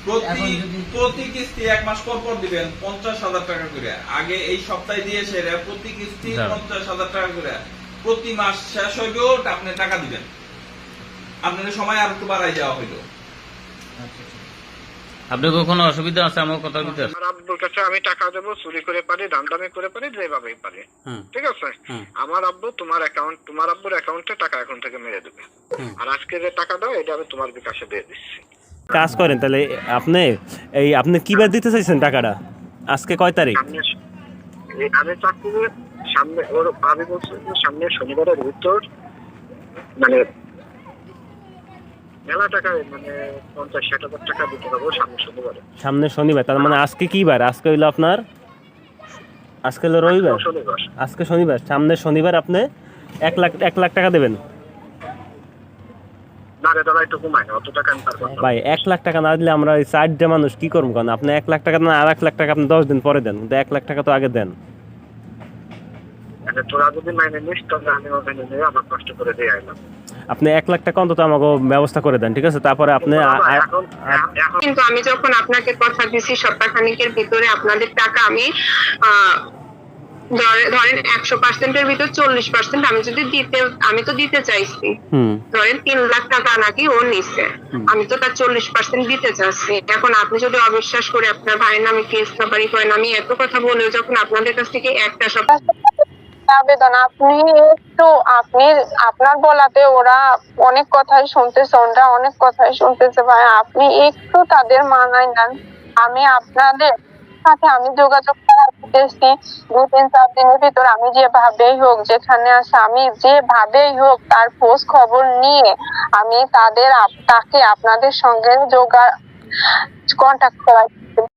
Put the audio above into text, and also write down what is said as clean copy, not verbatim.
প্রতি কিস্তি 1 মাস পর পর দিবেন 50,000 টাকা করে। আগে এই সপ্তাহে দিয়েছে প্রতি কিস্তি 50,000 টাকা করে। প্রতি মাস শেষ হইলেও আপনি টাকা দিবেন। আপনার সময় আর একটু বাড়াই যাওয়া হইলো। আপনার কোনো অসুবিধা আছে আমার কথার ভিতরে? আমার আব্বুর কাছে আমি টাকা দেবো, চুরি করে পারি, দামদামি করে পারি, যেভাবেই পারি, ঠিক আছে? আমার আব্বু তোমার আব্বুর অ্যাকাউন্টে টাকা এখন থেকে মেরে দেবে। আর আজকে যে টাকা দাও এটা আমি তোমার বিকাশে দিয়ে দিচ্ছি। কাজ করেন তাহলে আপনি কিবার দিতে চাইছেন টাকাটা? আজকে কয় তারিখ? আমি চাকরি সামনে ওর ভাবি বলছে সামনে শনিবারের ভিতর মানে মেলা টাকা মানে 50-60,000 টাকা দিতে পারবো সামনে শনিবারে। তার মানে আজকে কি বার? আজকে হইলো আপনার আজকে হলো রবিবার, আজকে শনিবার। সামনের শনিবার আপনি 1 লাখ টাকা দেবেন। ভাই 1 লাখ টাকা না দিলে আমরা ওই 4টা মানুষ কি করবো? কারণ আপনি 1 লাখ টাকা না, আর 1 লাখ টাকা আপনি 10 দিন পরে দেন, কিন্তু 1 লাখ টাকা তো আগে দেন। তোরা যদি মাইনে নিস তাহলে আমি ওখানে নিয়ে আমার কষ্ট করে দিয়ে আইলাম। আপনি 1 লাখ টাকা অন্তত আমাকে ব্যবস্থা করে দেন, ঠিক আছে? তারপরে আপনি কিন্তু আমি যখন আপনাকে কথা দিছি সপ্তাহখানিকের ভিতরে আপনাদের টাকা আমি ধরেন 100%-এর ভিতর 40% আমি তো দিতে চাইছি। ধরেন 3 লাখ টাকা নাকি ও নিচ্ছে, আমি তো তার 40% দিতে চাচ্ছি। এখন আপনি যদি অবিশ্বাস করে আপনার ভাইয়ের নামে কেস কাবারি করেন, আমি এত কথা বলেও যখন আপনাদের কাছ থেকে একটা আবেদন আপনার বলাতে ওরা অনেক কথাই শুনতেছে ভাই, আপনি একটু তাদের মানায় নেন। আমি আপনাদের সাথে যোগাযোগ করতেছি 2-3-4 দিনের ভিতর। আমি যেভাবেই হোক, যেখানে আসে আমি যেভাবেই হোক তার খোঁজ খবর নিয়ে আমি তাকে আপনাদের সঙ্গে কন্ট্যাক্ট করাই।